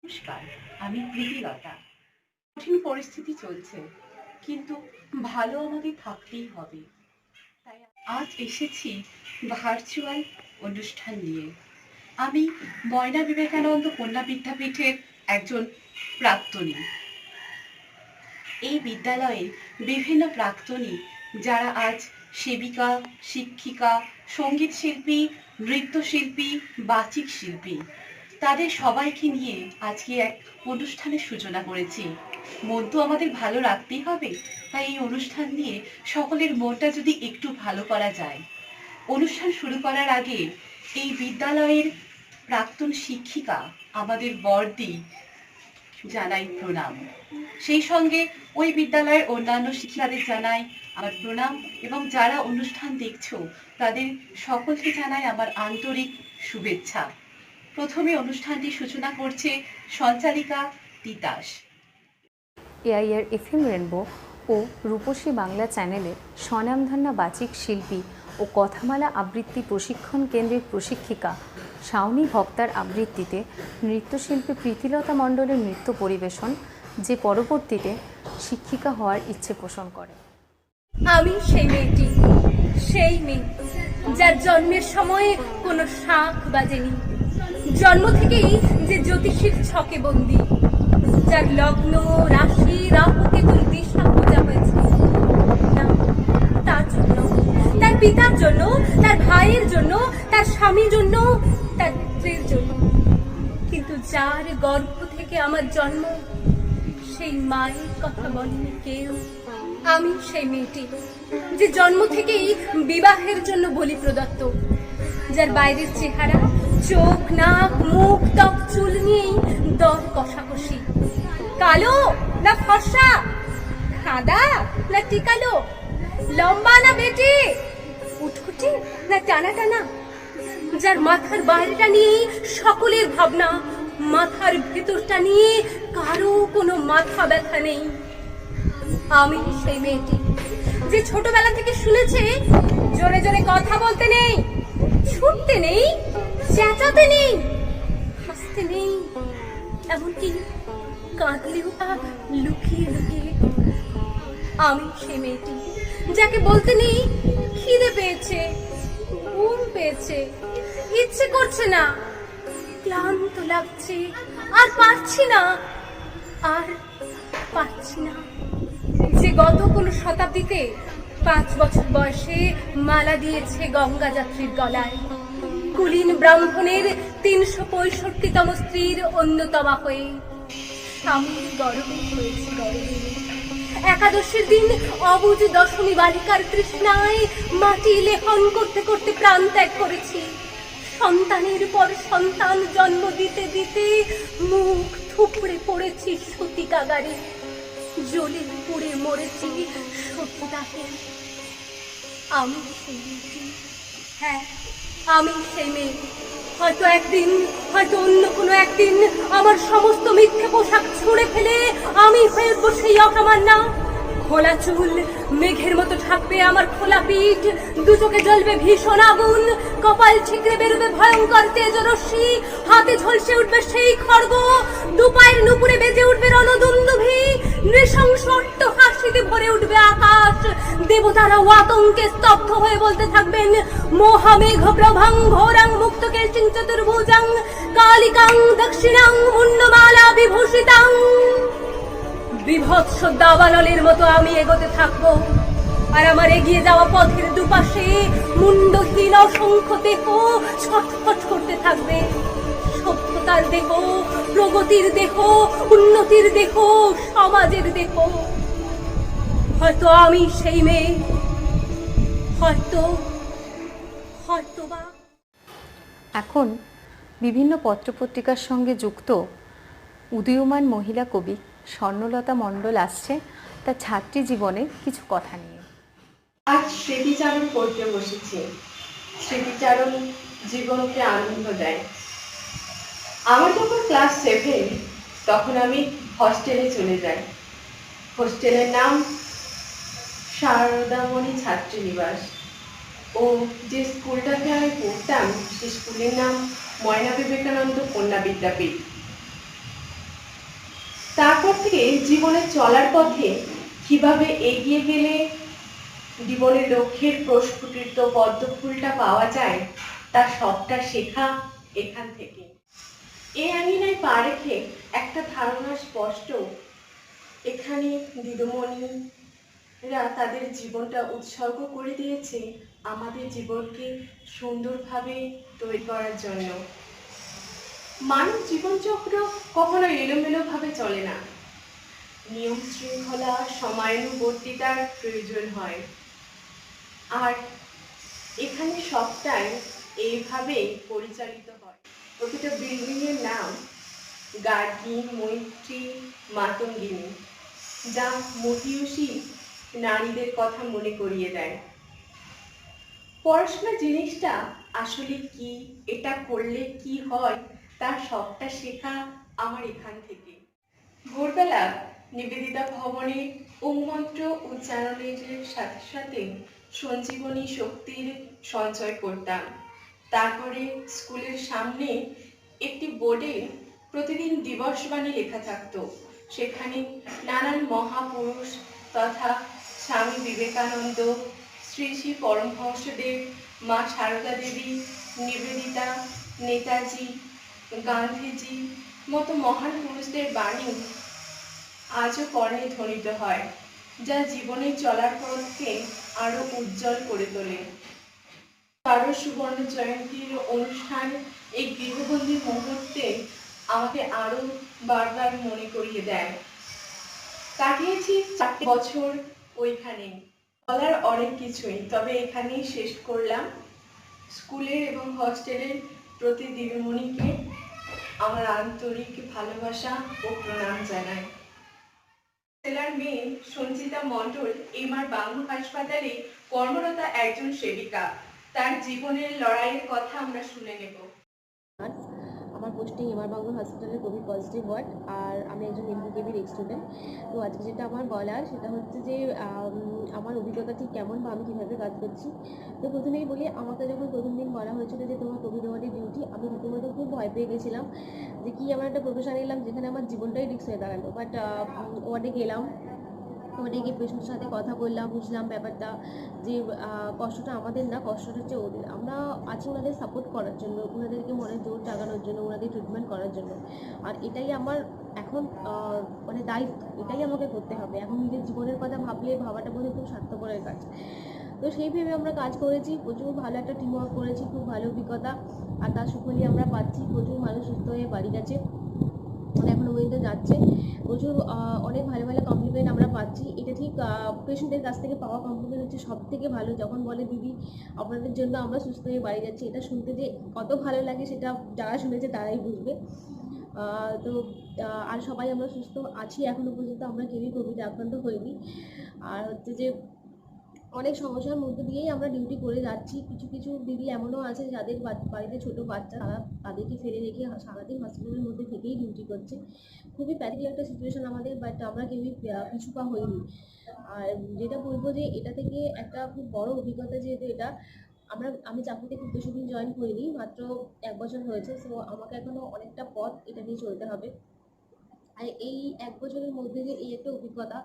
নমস্কার, আমি প্রীতিলতা। কঠিন পরিস্থিতি চলছে, কিন্তু ভালো আমাদের থাকতেই হবে। তাই আজ এসেছি ভার্চুয়াল অনুষ্ঠান নিয়ে। আমি ময়না বিবেকানন্দ কন্যা বিদ্যাপীঠের একজন প্রাক্তনী। এই বিদ্যালয়ে বিভিন্ন প্রাক্তনী যারা আজ সেবিকা, শিক্ষিকা, সঙ্গীত শিল্পী, নৃত্যশিল্পী, বাচিক শিল্পী, তাদের সবাইকে নিয়ে আজকে এক অনুষ্ঠানের সূচনা করেছি। মন তো আমাদের ভালো রাখতেই হবে, তাই এই অনুষ্ঠান দিয়ে সকলের মনটা যদি একটু ভালো করা যায়। অনুষ্ঠান শুরু করার আগে এই বিদ্যালয়ের প্রাক্তন শিক্ষিকা আমাদের বড়দি জানাই প্রণাম। সেই সঙ্গে ওই বিদ্যালয়ের অন্যান্য শিক্ষিকাদের জানাই আমার প্রণাম, এবং যারা অনুষ্ঠান দেখছো তাদের সকলকে জানাই আমার আন্তরিক শুভেচ্ছা। প্রথমে অনুষ্ঠানটি সূচনা করছে সঞ্চালিকা তিতাস। এআইআর এফএম রেনবো ও রূপসী বাংলা চ্যানেলে স্বনামধন্য বাচিক শিল্পী ও কথামালা আবৃত্তি প্রশিক্ষণ কেন্দ্রের প্রশিক্ষিকা শাওনী ভক্তার আবৃত্তিতে নৃত্যশিল্পী প্রীতিলতা মণ্ডলের নৃত্য পরিবেশন, যে পরবর্তীতে শিক্ষিকা হওয়ার ইচ্ছে পোষণ করে। আমি সেই মেয়েটি, সেই মেয়ে যার জন্মের সময় কোনো শাঁখ বাজেনি, জন্ম থেকেই যে জ্যোতিষীর ছকে বন্দী, যার লগ্ন রাশি রাহু কেতুর দিশা বোঝা হয়েছে না তার জন্য, তার পিতার জন্য, তার ভাইয়ের জন্য, তার স্বামীর জন্য, তার স্ত্রীর জন্য। কিন্তু যার গর্ভ থেকে আমার জন্ম, সেই মায়ের কথা বলেনি কেউ। আমি সেই মেয়েটি যে জন্ম থেকেই বিবাহের জন্য বলি প্রদত্ত, যার বাইরের চেহারা, চোখ, নাক, মুখ, ত্বক, চুল নিয়েই দর কষাকষি। কালো না ফর্সা, সাদা না টিকালো, লম্বা না বেটে, উটকুটি না টানা টানা, যার মাথার বাইরেটা নিয়ে সকলের ভাবনা, মাথার ভেতরটা নিয়ে কারো কোনো মাথা ব্যথা নেই। আমি সেই মেয়েটি যে ছোটবেলা থেকে শুনেছে জোরে জোরে কথা বলতে নেই, ছুটতে নেই, চেঁচাতে নেই, হাসতে নেই, এমনকি কাঁদলেও তা লুকিয়ে লুকিয়ে। আমি সেই মেয়েটি যাকে বলতে নেই খিদে পেয়েছে, ঘুম পেয়েছে, ইচ্ছে করছে না, ক্লান্ত লাগছে, আর পারছি না, আর পারছি না। যে গত কোন শতাব্দীতে 5 বছর বয়সে মালা দিয়েছে গঙ্গা যাত্রীর গলায়, কুলীন ব্রাহ্মণের 365তম স্ত্রীর অন্যতমা হয়ে, স্বামীর গরমে হয়েছে গরমে। একাদশীর দিন অবুঝ দশমী বালিকার তৃষ্ণায় মাটি লেহন করতে করতে প্রাণ ত্যাগ করেছি। সন্তানের পর সন্তান জন্ম দিতে দিতে মুখ থুপড়ে পড়েছি সতী কাগারে, জ্বলে পুড়ে মরেছি সত্যতাকে। আমি সেই মেয়েটি, হ্যাঁ আমি সেই মেয়ে। হয়তো একদিন, হয়তো অন্য কোনো একদিন আমার সমস্ত মিথ্যে পোশাক ছুঁড়ে ফেলে আমি হয়ে সেই অসামান্যা। খোলা চুল মেঘের মতো ঢাকবে আমার খোলা পিঠ, দু চোখে জ্বলবে ভীষণ আগুন, কপাল ঠিকরে বেরোবে ভয়ঙ্কর তেজরশ্মি, হাতে ঝলসে উঠবে সেই খড়গ, দুপায়ের নুপুরে বেজে উঠবে রণদুন্দুভি, নৃশংস হাসিতে ভরে উঠবে আকাশ। দেবতারাও আতঙ্কে স্তব্ধ হয়ে বলতে থাকবেন, মহামেঘ প্রভাং ঘোরাং মুক্ত কেশিং চতুর্ভুজাং কালিকাং দক্ষিণাং মুন্ডমালা বিভূষিতাং। বিভৎস দাবানলের মতো আমি এগোতে থাকবো, আর আমার এগিয়ে যাওয়া পথের দুপাশে মুন্ডহীন অসংখ্য দেহ ছটফট করতে থাকবে। সভ্যতার দেহ, প্রগতির দেহ, উন্নতির দেহ, সমাজের দেহ। হয়তো আমি সেই মেয়ে, হয়তোবা। এখন বিভিন্ন পত্রপত্রিকার সঙ্গে যুক্ত উদীয়মান মহিলা কবি স্বর্ণলতা মণ্ডল আসছে তার ছাত্রী জীবনের কিছু কথা নিয়ে। আজ স্মৃতিচারণ করতে বসেছি। স্মৃতিচারণ জীবনকে আনন্দ দেয়। আমার যখন ক্লাস 7, তখন আমি হস্টেলে চলে যাই। হোস্টেলের নাম শারদামণি ছাত্রীনিবাস। ও যে স্কুলটাতে আমি পড়তাম সেই স্কুলের নাম ময়না বিবেকানন্দ কন্যা বিদ্যাপীঠ। তারপর থেকে জীবনে চলার পথে কিভাবে এগিয়ে গেলে জীবনের লক্ষ্যের প্রস্ফুটিত পদ্ম ফুলটা পাওয়া যায়, তার সবটা শেখা এখান থেকে। এই আঙিনায় পা রেখে একটা ধারণা স্পষ্ট, এখানে দিদিমণিরা তাদের জীবনটা উৎসর্গ করে দিয়েছে আমাদের জীবনকে সুন্দরভাবে তৈরি করার জন্য। মানব জীবনচক্র কখনো এলোমেলোভাবে চলে না, নিয়ম শৃঙ্খলা সময়ানুবর্তিতার প্রয়োজন হয়। আর এখানে সবটাই এইভাবেই পরিচালিত হয়। প্রতিটা বিল্ডিংয়ের নাম গার্গী, মৈত্রী, মাতঙ্গিনী, যা মহিয়সী নারীদের কথা মনে করিয়ে দেয়। পড়াশোনা জিনিসটা আসলে কি, এটা করলে কি হয়, তার সবটা শেখা আমার এখান থেকে। ভোরবেলা নিবেদিতা ভবনে ওমমন্ত্র উচ্চারণের সাথে সাথে সঞ্জীবনী শক্তির সঞ্চয় করতাম। তারপরে স্কুলের সামনে একটি বোর্ডে প্রতিদিন দিবসবাণী লেখা থাকতো। সেখানে নানান মহাপুরুষ তথা স্বামী বিবেকানন্দ, শ্রী শ্রী পরমহংসদেব, মা সারদা দেবী, নিবেদিতা, নেতাজি, গান্ধীজি মতো মহান পুরুষদের বাণী আজও কর্ণে ধ্বনিত হয়, যা জীবনের চলার পথকে আরো উজ্জ্বল করে তোলে। কারো সুবর্ণ জয়ন্তীর অনুষ্ঠান এই গৃহবন্দী মুহূর্তে আমাকে আরো বারবার মনে করিয়ে দেয়। কাটিয়েছি 4 বছর ওইখানে, বলার অনেক কিছুই, তবে এখানেই শেষ করলাম। স্কুলের এবং হস্টেলের প্রতি দিদিমণিকে আমার আন্তরিক ভালোবাসা ও প্রণাম জানাই। জেলার মেয়ে সঞ্চিতা মণ্ডল এমআর বাঙ্গু হাসপাতালে কর্মরতা একজন সেবিকা। তার জীবনের লড়াইয়ের কথা আমরা শুনে নেব। আমার পোস্টিং এমআর বাঙ্গু হসপিটালের কোভিড পজিটিভ ওয়ার্ড, আর আমি একজন এমবিকেবির স্টুডেন্ট। তো আজকে যেটা আমার বলার সেটা হচ্ছে যে আমার অভিজ্ঞতা ঠিক কেমন বা আমি কীভাবে কাজ করছি। তো প্রথমেই বলি, আমাকে যখন প্রথম দিন বলা হয়েছিল যে তোমার কোভিড ওয়ার্ডে ডিউটি, আমি রীতিমতো খুব ভয় পেয়ে গেছিলাম যে কী আমার একটা প্রফেশন এলাম যেখানে আমার জীবনটাই রিস্ক হয়ে দাঁড়ালো। বাট ওয়ার্ডে গেলাম, ওখানে গিয়ে পেশেন্টের সাথে কথা বললাম, বুঝলাম ব্যাপারটা যে কষ্টটা আমাদের না, কষ্টটা হচ্ছে ওদের। আমরা আছি ওনাদের সাপোর্ট করার জন্য, ওনাদেরকে মনে জোর জাগানোর জন্য, ওনাদের ট্রিটমেন্ট করার জন্য। আর এটাই আমার এখন মানে দায়িত্ব, এটাই আমাকে করতে হবে। এখন নিজের জীবনের কথা ভাবাটা বোধ হয় খুব স্বার্থপরের কাজ। তো সেই ভেবে আমরা কাজ করেছি, প্রচুর ভালো একটা টিম ওয়ার্ক করেছি, খুব ভালো অভিজ্ঞতা, আর তার সুফলই আমরা পাচ্ছি। প্রচুর মানুষ সুস্থ হয়ে বাড়ি গেছে, এখনো পর্যন্ত যাচ্ছে। প্রচুর অনেক ভালো ভালো কমপ্লিমেন্ট আমরা পাচ্ছি। এটা ঠিক পেশেন্টের কাছ থেকে পাওয়া কমপ্লিমেন্ট হচ্ছে সব থেকে ভালো, যখন বলে দিদি আপনাদের জন্য আমরা সুস্থ হয়ে বাড়ি যাচ্ছি। এটা শুনতে যে কত ভালো লাগে সেটা যারা শুনেছে তারাই বুঝবে। তো আর সবাই আমরা সুস্থ আছি এখনো পর্যন্ত, আমরা কেউই কোভিডে আক্রান্ত হইনি। আর হচ্ছে যে অনেক সমস্যার মধ্যে দিয়েই আমরা ডিউটি করে যাচ্ছি। কিছু কিছু দিদি এমনও আছে যাদের বাড়িতে ছোটো বাচ্চা, তাদেরকে ফেলে রেখে সারাদিন হসপিটালের মধ্যে থেকেই ডিউটি করছে। খুবই প্যাথেটিক একটা সিচুয়েশন আমাদের, বাট আমরা কেউই পিছুপা হইনি। আর যেটা বলবো যে এটা থেকে একটা খুব বড় অভিজ্ঞতা, যেহেতু এটা আমি চাকরিতে খুব বেশি দিন জয়েন করিনি, মাত্র 1 বছর হয়েছে। সো আমাকে এখনও অনেকটা পথ এটা নিয়ে চলতে হবে। আর এই 1 বছরের মধ্যে যে এই একটা অভিজ্ঞতা,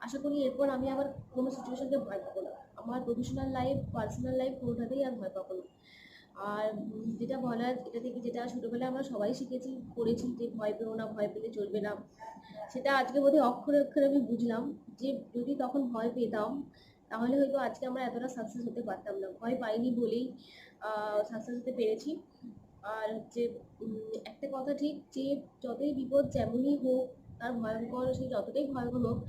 আশা করি এরপর আমি আবার কোনো সিচুয়েশনকে ভয় পাবো না। আমার প্রফেশনাল লাইফ, পার্সোনাল লাইফ কোনোটাতেই আর ভয় পাবো না। আর যেটা বলার, এটা থেকে যেটা ছোটোবেলায় আমরা সবাই শিখেছি করেছি যে ভয় পেও না, ভয় পেলে চলবে না, সেটা আজকে বোধহয় অক্ষরে অক্ষরে আমি বুঝলাম যে যদি তখন ভয় পেতাম তাহলে হয়তো আজকে আমরা এতটা সাকসেস হতে পারতাম না। ভয় পাইনি বলেই সাকসেস হতে পেরেছি। আর হচ্ছে একটা কথা ঠিক, যে যতই বিপদ যেমনই হোক, তার ভয়ঙ্কর সে যতটাই ভয়ঙ্কর হোক,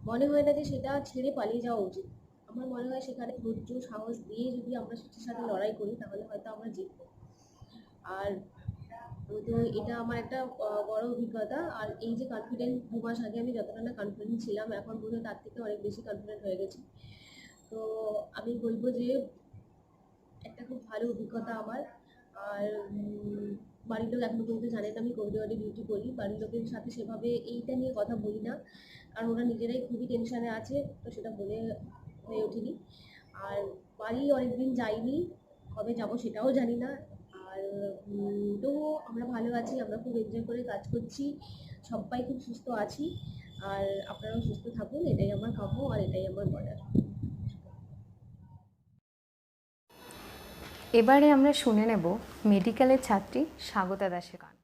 মনে হয় না যে সেটা ছেড়ে পালিয়ে যাওয়া উচিত। আমার মনে হয় সেখানে ধৈর্য সাহস দিয়ে যদি আমরা সেটার সাথে লড়াই করি তাহলে হয়তো আমরা জিতব। আর তো এটা আমার একটা বড় অভিজ্ঞতা। আর এই যে কনফিডেন্ট, 2 মাস আগে আমি যতটা না কনফিডেন্ট ছিলাম, এখন বোধহয় তার থেকে অনেক বেশি কনফিডেন্ট হয়ে গেছি। তো আমি বলবো যে একটা খুব ভালো অভিজ্ঞতা আমার। আর বাড়ির লোক এখনো পর্যন্ত জানে না আমি কোভিড ওয়ার্ডে ডিউটি করি। বাড়ির লোকের সাথে সেভাবে এইটা নিয়ে কথা বলি না, কারণ ওরা নিজেরাই খুবই টেনশনে আছে, তো সেটা বলে হয়ে ওঠেনি। আর বাড়ি অনেকদিন যাইনি, কবে যাব সেটাও জানি না। আর আর তো আমরা ভালো আছি, আমরা খুব এনজয় করে কাজ করছি, সবাই খুব সুস্থ আছি। আর আপনারাও সুস্থ থাকুন, এটাই আমার কাম্য আর এটাই আমার বলার। এবারে আমরা শুনে নেব মেডিকেলের ছাত্রী স্বাগতা দাসের গান।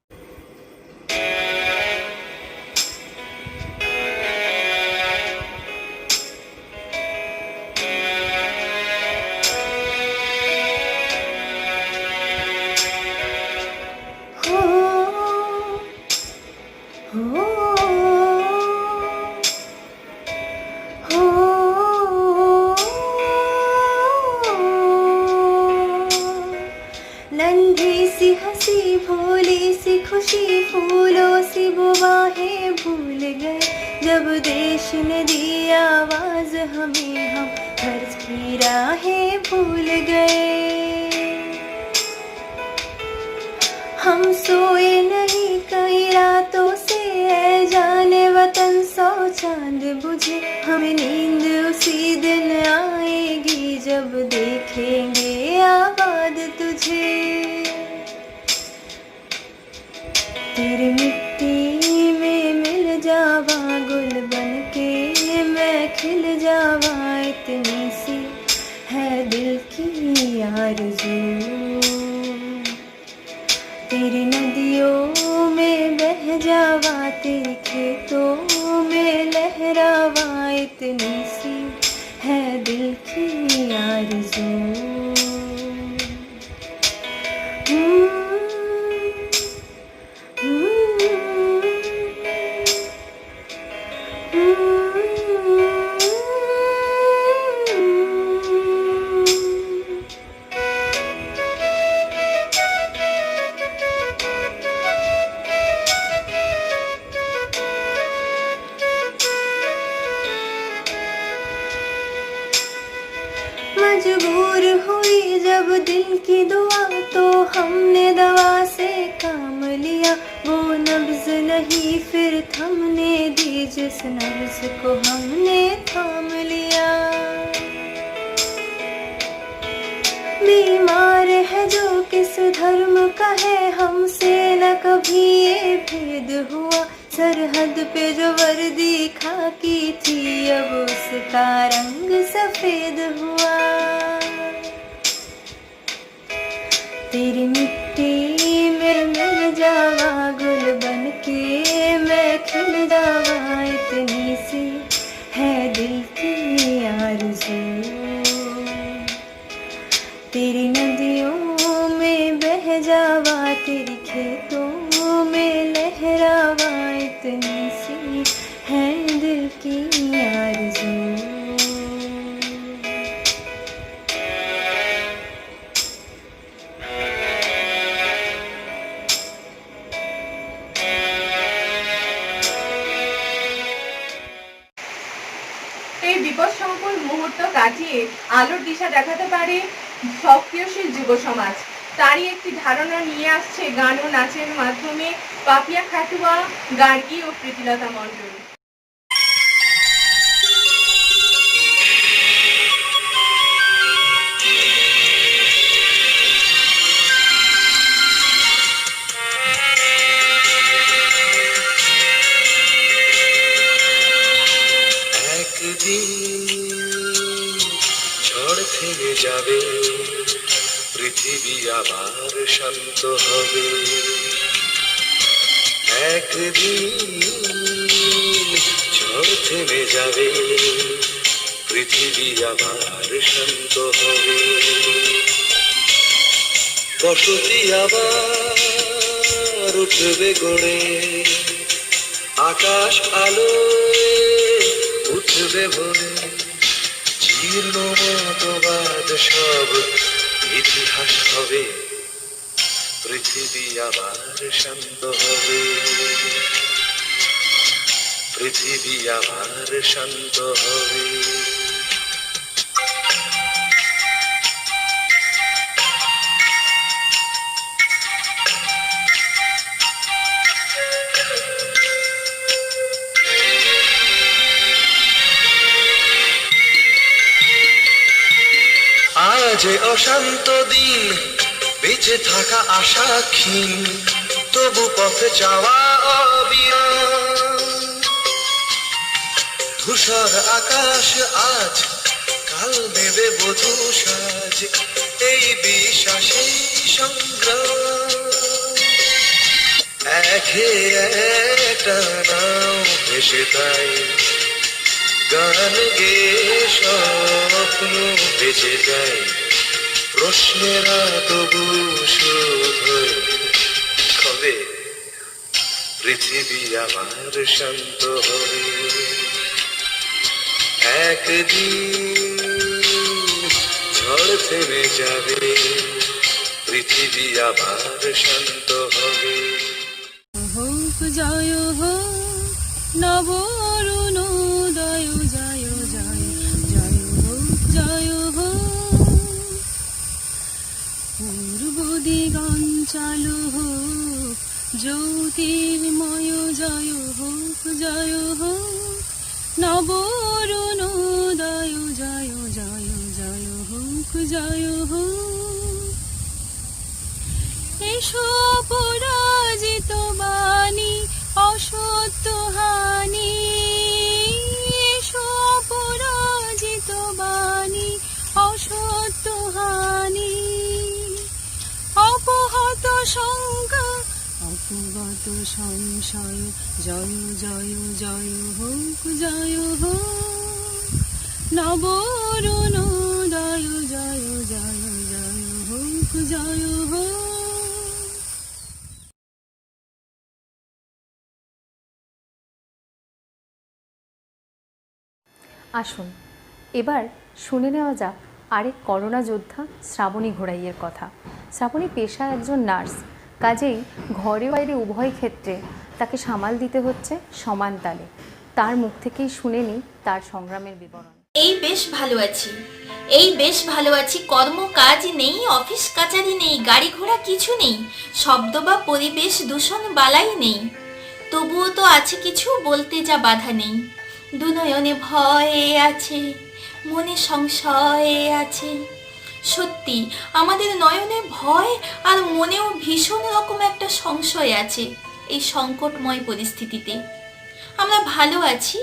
नन्ही सी हंसी भोली सी खुशी फूलों सी बुवाहें भूल गए, जब देश ने दी आवाज हमें हम घर की राहें भूल गए। हम सोए नहीं कई रातों से, ऐ जाने वतन सौ चांद बुझे, हमें नींद उसी दिन आएगी जब देखेंगे आबाद तुझे। तेरी मिट्टी में मिल जावा गुल बन के मैं खिल जावा, इतनी सी है दिल की आरज़ू। तेरी नदियों में बह जावा, तेरे खेतों में लहरावा, इतनी सी है दिल की आरज़ू। मजबूर हुई जब दिल की दुआ, तो हमने दवा से काम लिया, वो नब्ज नहीं फिर थमने दी जिस नब्ज को हमने थाम लिया। बीमार है जो किस धर्म का है, हमसे न कभी ये भेद हुआ, सरहद पे जो वर्दी खाकी थी अब उसका रंग सफेद हुआ। तेरी मिट्टी में मिल जावा गुल बन के मैं खिल जावा, इतनी सी है दिल की आरज़ू। तेरी नदियों में बह जावा, तेरी खेतों में लहरावा, इतनी सी है दिल की आरज़ू। এই বিপদসংকুল মুহূর্ত কাটিয়ে আলোর দিশা দেখাতে পারে সক্রিয়শীল যুব সমাজ। তারই একটি ধারণা নিয়ে আসছে গান ও নাচের মাধ্যমে পাপিয়া খাটুয়া, গার্গী ও প্রীতিলতা মণ্ডল। ঝড় থেমে যাবে, পৃথিবী আবার শান্ত হবে। একদিন ঝড় থেমে যাবে, পৃথিবী আবার শান্ত হবে। বসতি আবার উঠবে গড়ে, আকাশ আলো উঠবে ভরে, জীর্ণ মতবাদ সব ইতিহাস হবে, পৃথিবী আবার শান্ত হবে, পৃথিবী আবার শান্ত হবে। আজ অশান্ত দিন বেঁচে থাকা আশা ক্ষীণ, তবু পথে যাওয়া অবিরাম। ধূসর আকাশ আজ, কাল দেবে বধূ সাজ, এই বিশ্বাসেই সংগ্রাম। একে একটা নাও ভেসে তাই গান গে স্বপ্ন বেঁচে যায়। প্রশ্নেরা তবু শুধু কবে পৃথিবী আমার শান্ত হবে। একদিন ঝড় থেমে যাবে, পৃথিবী আবার শান্ত হবে। হোক জয় হোক নব অরুণোদয়, জয় জয় জয় হোক জয় হোক। পূর্ব দিগঞ্চল হোক জ্যোতির্ময়, জয় হোক জয় হোক নব অরুণোদয়, জয় জয় জয় হোক জয় হোক। এসো পরাজিত বাণী অসত্য হানি, এসো পরাজিত বাণী অসত্য হানি। অপহত শঙ্কা অপগত সংশয়, জয় জয় জয় হোক জয় হোক নব অরুণোদয়, জয় জয় জয় হোক জয় হোক। আসুন এবার শুনে নেওয়া যাক আরেক করোনা যোদ্ধা শ্রাবণী ঘোড়াইয়ের কথা। শ্রাবণী পেশায় একজন নার্স, কাজেই ঘরে বাইরে উভয় ক্ষেত্রে তাকে সামাল দিতে হচ্ছে সমান তালে। তার মুখ থেকেই শুনে নিই তার সংগ্রামের বিবরণ। এই বেশ ভালো আছি, এই বেশ ভালো আছি। কর্ম কাজ নেই, অফিস কাচারি নেই, গাড়ি ঘোড়া কিছু নেই, শব্দ বা পরিবেশ দূষণ বালাই নেই। তবুও তো আছে কিছু বলতে যা বাধা নেই। দুনয়নে ভয়ে আছে, মনে সংশয়ে আছে। সত্যি আমাদের নয়নে ভয় আর মনেও ভীষণ রকম একটা সংশয় আছে। এই সংকটময় পরিস্থিতিতে আমরা ভালো আছি,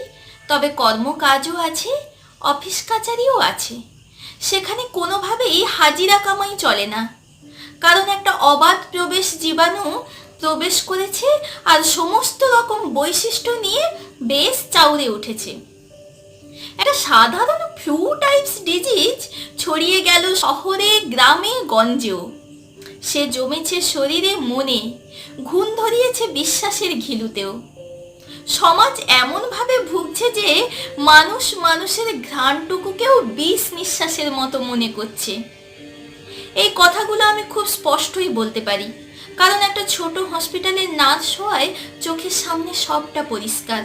তবে কর্মকাজও আছে, অফিস কাচারিও আছে। সেখানে কোনোভাবেই হাজিরা কামাই চলে না, কারণ একটা অবাধ প্রবেশ জীবাণু প্রবেশ করেছে আর সমস্ত রকম বৈশিষ্ট্য নিয়ে বেশ চাউরে উঠেছে। একটা সাধারণ ফ্লু টাইপস ডিজিজ ছড়িয়ে গেল শহরে, গ্রামে, গঞ্জেও। সে জমেছে শরীরে, মনে ঘুণ ধরিয়েছে বিশ্বাসের ঘিলুতেও। সমাজ এমনভাবে ভুগছে যে মানুষ মানুষের ঘ্রাণটুকুকেও বিষ নিঃশ্বাসের মতো মনে করছে। এই কথাগুলো আমি খুব স্পষ্টই বলতে পারি, কারণ একটা ছোট হসপিটালের নার্স হওয়ায় চোখের সামনে সবটা পরিষ্কার।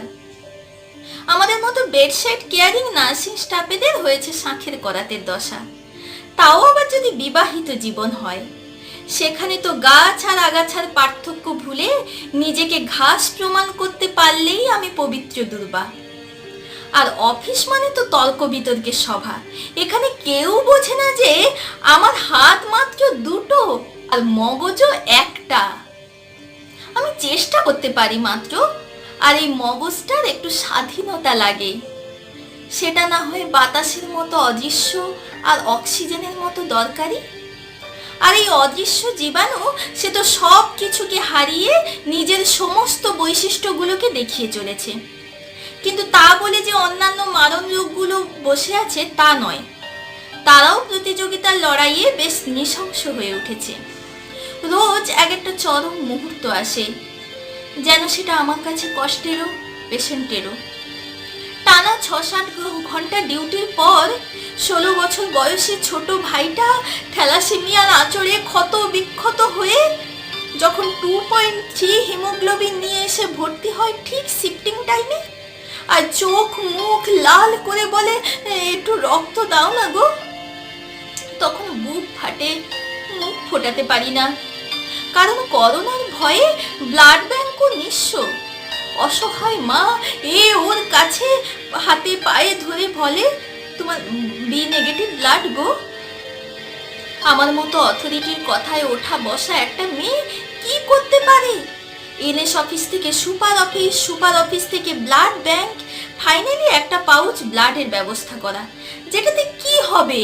আমাদের মতো বেডসাইড কেয়ারিং নার্সিং স্টাফেদের হয়েছে শাঁখের করাতের দশা। তাও আবার যদি বিবাহিত জীবন হয়, সেখানে তো গাছ আর আগাছার পার্থক্য ভুলে নিজেকে ঘাস প্রমাণ করতে পারলেই আমি পবিত্র দুর্বা। আর অফিস মানে তো তর্ক বিতর্কের সভা। এখানে কেউ বোঝে না যে আমার হাত মাত্র দুটো আর মগজও একটা। আমি চেষ্টা করতে পারি মাত্র, আর এই মগজটার একটু স্বাধীনতা লাগে। সেটা না হয় বাতাসের মতো অদৃশ্য আর অক্সিজেনের মতো দরকারি। আর এই অদৃশ্য জীবাণু সে তো সব কিছুকে হারিয়ে নিজের সমস্ত বৈশিষ্ট্যগুলোকে দেখিয়ে চলেছে। কিন্তু তা বলে যে অন্যান্য মারণ রোগগুলো বসে আছে তা নয়, তারাও প্রতিযোগিতার লড়াইয়ে বেশ নৃশংস হয়ে উঠেছে। রোজ এক একটা চরম মুহূর্ত আসে, যেন সেটা আমার কাছে কষ্টেরও, পেশেন্টেরও। টানা ৬-৭ ঘন্টা ডিউটির পর ১৬ বছর বয়সী ছোট ভাইটা থ্যালাসেমিয়ার আঁচড়ে ক্ষত বিক্ষত হয়ে যখন 2.3 হিমোগ্লোবিন নিয়ে এসে ভর্তি হয় ঠিক শিফটিং টাইমে, আর চোখ মুখ লাল করে বলে একটু রক্ত দাও না গো, তখন বুক ফাটে, মুখ ফোটাতে পারি না। কারণ করোনার ভয়ে ব্লাড ব্যাংকও নিঃস্ব। অসহায় মা ওর কাছে হাতে পায়ে ধরে বলে, তোমার বি নেগেটিভ ব্লাড গো। আমার মতো অথরিটির কথায় ওঠা বসা একটা মেয়ে কি করতে পারে? এনএস অফিস থেকে সুপার অফিস থেকে ব্লাড ব্যাংক, ফাইনালি একটা পাউচ ব্লাডের ব্যবস্থা করা, যেটাতে কি হবে?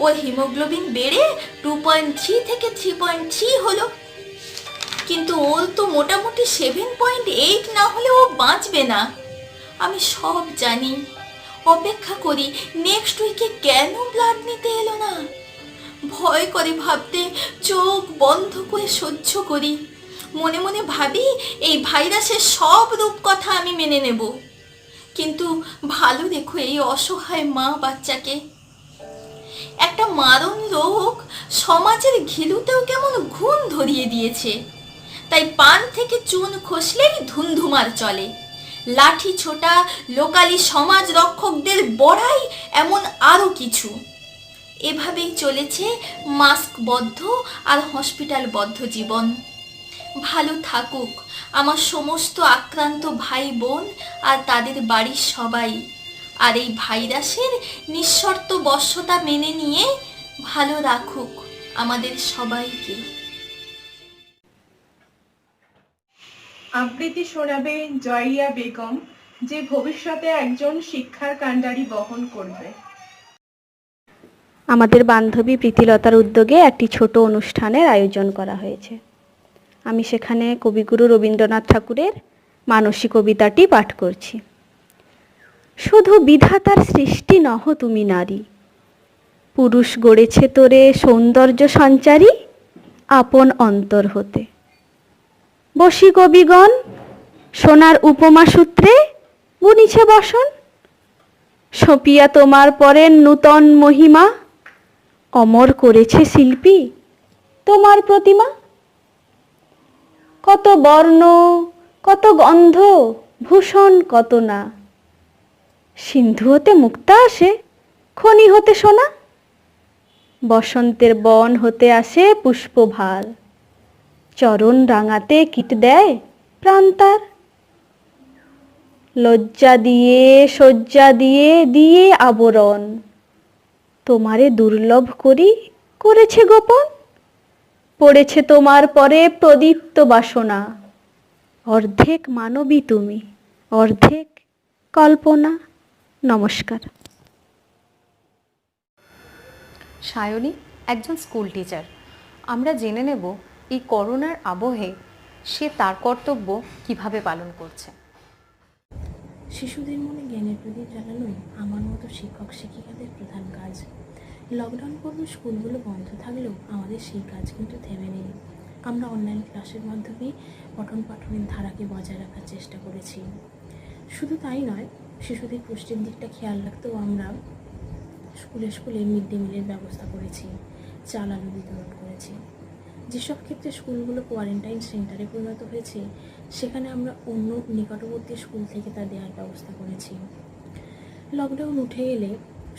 ওর হিমোগ্লোবিন বেড়ে 2.3 থেকে 3.3 হলো, কিন্তু ওর তো মোটামুটি 7.8 না হলে ও বাঁচবে না। আমি সব জানি, অপেক্ষা করি নেক্সট উইকে কেন ব্লাড নিতে এলো না। ভয় করে ভাবতে চোখ বন্ধ করে সহ্য করি। মনে মনে ভাবি এই ভাইরাসের সব রূপকথা আমি মেনে নেব, কিন্তু ভালো দেখো এই অসহায় মা বাচ্চাকে। একটা মারণ রোগ সমাজের ঘিলুতেও কেমন ঘুণ ধরিয়ে দিয়েছে, তাই পান থেকে চুন খসলেই ধুমধুমার চলে। লাঠি ছোটা, লোকালি সমাজ রক্ষকদের বড়াই, এমন আরও কিছু। এভাবেই চলেছে মাস্কবদ্ধ আর হসপিটালবদ্ধ জীবন। ভালো থাকুক আমার সমস্ত আক্রান্ত ভাই বোন আর তাদের বাড়ির সবাই, আর এই ভাইরাসের নিঃশর্ত বশ্যতা মেনে নিয়ে ভালো রাখুক আমাদের সবাইকে। আবৃত্তি শোনাবে জয়িয়া বেগম, যে ভবিষ্যতে একজন শিক্ষার কাণ্ডারি বহন করবে। আমাদের বান্ধবী প্রীতিলতার উদ্যোগে একটি ছোট অনুষ্ঠানের আয়োজন করা হয়েছে। আমি সেখানে কবিগুরু রবীন্দ্রনাথ ঠাকুরের মানসী কবিতাটি পাঠ করছি। শুধু বিধাতার সৃষ্টি নহ তুমি নারী, পুরুষ গড়েছে তোরে সৌন্দর্য সঞ্চারী আপন অন্তর হতে। বসি কবিগণ সোনার উপমা সূত্রে বুনিছে বসন, সপিয়া তোমার পরের নূতন মহিমা, অমর করেছে শিল্পী তোমার প্রতিমা। কত বর্ণ কত গন্ধ ভূষণ কত না, সিন্ধু হতে মুক্তা আসে খনি হতে সোনা। বসন্তের বন হতে আসে পুষ্পভার, চরণ রাঙাতে কীট দেয় প্রান্তার। লজ্জা দিয়ে শয্যা দিয়ে দিয়ে আবরণ, তোমারে দুর্লভ করি করেছে গোপন। পড়েছে তোমার পরে প্রদীপ্ত বাসনা, অর্ধেক মানবী তুমি অর্ধেক কল্পনা। নমস্কার। সায়নী একজন স্কুল টিচার। আমরা জেনে নেব এই করোনার আবহে সে তার কর্তব্য কিভাবে পালন করছে। শিশুদের মনে জ্ঞানের প্রদীপ জ্বালানোই আমার মতো শিক্ষক শিক্ষিকাদের প্রধান কাজ। লকডাউন পর্ব স্কুলগুলো বন্ধ থাকলেও আমাদের সেই কাজ কিন্তু থেমে নেই। আমরা অনলাইন ক্লাসের মাধ্যমে পঠন পাঠনের ধারাকে বজায় রাখার চেষ্টা করেছি। শুধু তাই নয়, শিশুদের পুষ্টির দিকটা খেয়াল রাখতেও আমরা স্কুলে মিড ডে মিলের ব্যবস্থা করেছি, চাল আলু বিতরণ করেছি। যেসব ক্ষেত্রে স্কুলগুলো কোয়ারেন্টাইন সেন্টারে পরিণত হয়েছে, সেখানে আমরা অন্য নিকটবর্তী স্কুল থেকে তা দেওয়ার ব্যবস্থা করেছি। লকডাউন উঠে এলে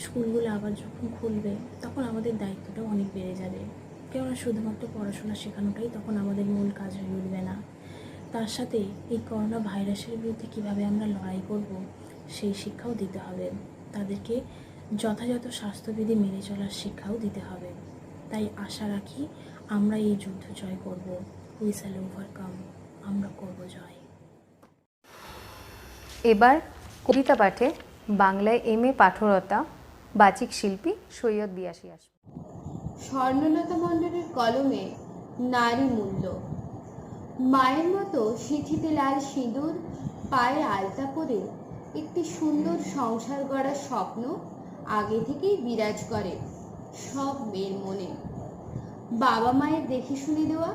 স্কুলগুলো আবার যখন খুলবে, তখন আমাদের দায়িত্বটাও অনেক বেড়ে যাবে, কেননা শুধুমাত্র পড়াশোনা শেখানোটাই তখন আমাদের মূল কাজ হয়ে উঠবে না। তার সাথে এই করোনা ভাইরাসের বিরুদ্ধে কীভাবে আমরা লড়াই করব, সেই শিক্ষাও দিতে হবে। তাদেরকে যথাযথ স্বাস্থ্যবিধি মেনে চলার শিক্ষাও দিতে হবে। তাই আশা রাখি আমরা এই যুদ্ধ জয় করব। We shall overcome. আমরা করব জয়। এবার কবিতা পাঠে বাংলায় MA পাঠরতা বাচিক শিল্পী সৈয়দ বিয়াসী আসবে। স্বর্ণলতা মণ্ডলের কলমে নারী মূল্য। মায়ের মতো সিঁথিতে লাল সিঁদুর, পায়ে আলতা পরে একটি সুন্দর সংসার গড়ার স্বপ্ন আগে থেকেই বিরাজ করে সব মেয়ের মনে। বাবা মায়ের দেখে শুনে দেওয়া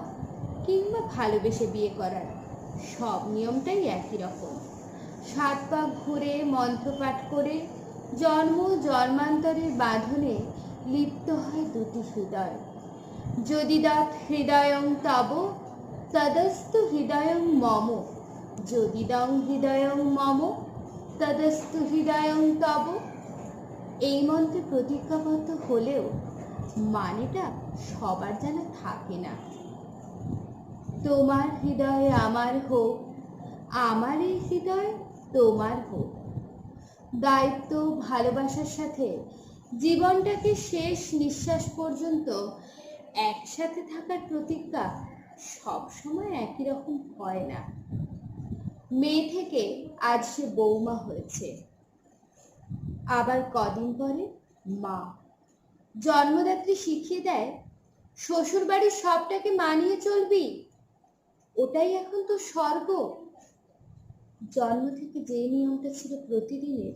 কিংবা ভালোবেসে বিয়ে করার সব নিয়মটাই একই রকম। 7 পাক ঘুরে মন্ত্রপাঠ করে জন্ম জন্মান্তরের বাঁধনে লিপ্ত হয় দুটি হৃদয়। যদি দৎ হৃদয়ং তব তদস্তু হৃদয়ং মম, যদি দং হৃদয়ং মম তদস্তু হৃদয়ং তব। এই মন্ত্রে প্রতিজ্ঞাবদ্ধ হলেও মানেটা সবার জানা থাকে না। তোমার হৃদয় আমার হোক, আমার এই হৃদয় তোমার হোক। দায়িত্ব ভালোবাসার সাথে জীবনটাকে শেষ নিঃশ্বাস পর্যন্ত একসাথে থাকার প্রতিজ্ঞা সবসময় একই রকম হয় না। মেয়ে থেকে আজ সে বৌমা হয়েছে, আবার কদিন পরে মা। জন্মদাত্রী শিখিয়ে দেয় শ্বশুর বাড়ির সবটাকে মানিয়ে চলবি, ওটাই এখন তো স্বর্গ। জন্ম থেকে যে নিয়মটা ছিল প্রতিদিনের,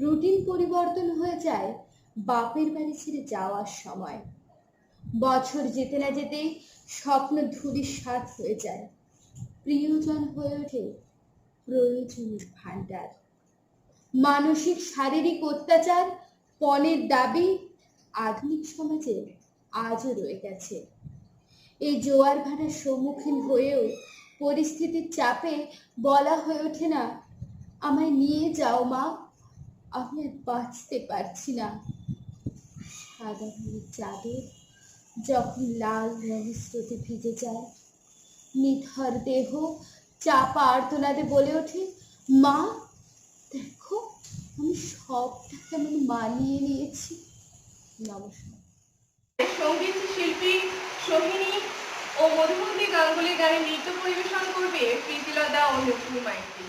রুটিন পরিবর্তন হয়ে যায় বাপের বাড়ি ছেড়ে যাওয়ার সময়। বছর যেতে না যেতেই স্বপ্ন ধূলিসাৎ হয়ে যায়, প্রিয়জন হয়ে ওঠে প্রয়োজনের ভাণ্ডার। মানসিক শারীরিক অত্যাচার, পণের দাবি আধুনিক সমাজে আজও রয়ে গেছে। এই জোয়ার ভাটার সম্মুখীন হয়েও পরিস্থিতির চাপে বলা হয়ে ওঠে না, আমায় নিয়ে যাও মা, আমি আর বাঁচতে পারছি না। সাদা রঙের চাদর যখন লাল রঙের স্রোতে ভিজে যায়, নিথর দেহ চাপা আর্তনাদে বলে ওঠে, মা দেখো আমি সবটা কেমন মানিয়ে নিয়েছি। নমস্কার। সঙ্গীত শিল্পী সোহিনী ও মধুমতি গাঙ্গুলি গানে নৃত্য পরিবেশন করবে প্রীতিলতা ও নজরুল মাইতি।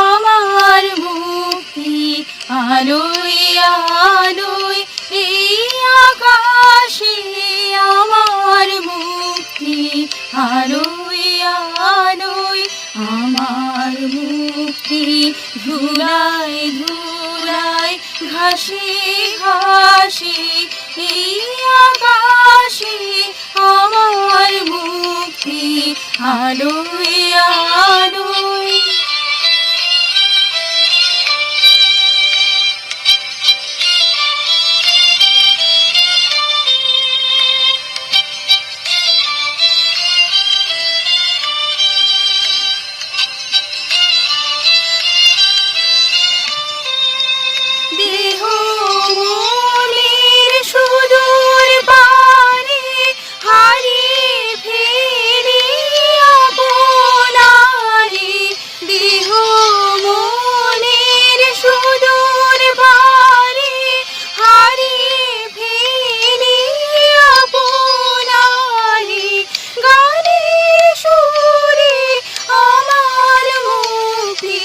আমার মুক্তি আলোয় আলোয় এই আকাশে, আমার মুক্তি আলোয় আলোয়, আমার মুক্তি ধুলায় ধুলায় ঘাসে ঘাসে এই আকাশে, আমার মুক্তি আলোয় আলোয়। দেহ মনের সুদূর পারে হারিয়ে ফেলি আপনারে, দেহ মনের সুদূর পারে হারিয়ে ফেলি আপনারে, গানের সুরে আমার মুক্তি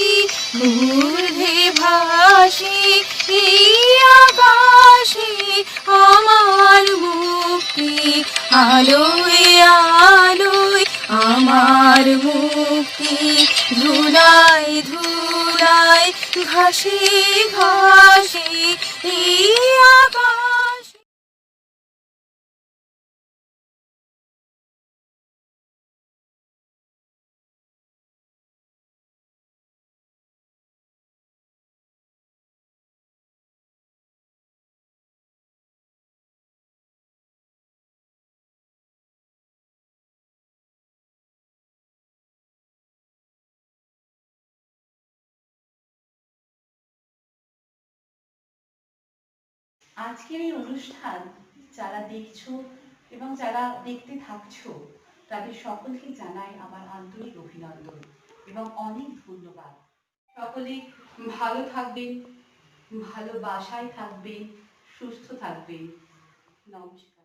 ঊর্ধ্বে ভাসে এই আকাশে, আমার মুক্তি আলোয় আলোয়, আমার মুক্তি ধুলায় ধুলায় ঘাসে ঘাসে এই আকাশ। আজকের এই অনুষ্ঠান যারা দেখছো এবং যারা দেখতে থাকছো, তাদের সকলকে জানাই আমার আন্তরিক অভিনন্দন এবং অনেক ধন্যবাদ। সকলে ভালো থাকবেন, ভালোবাসায় থাকবেন, সুস্থ থাকবেন। নমস্কার।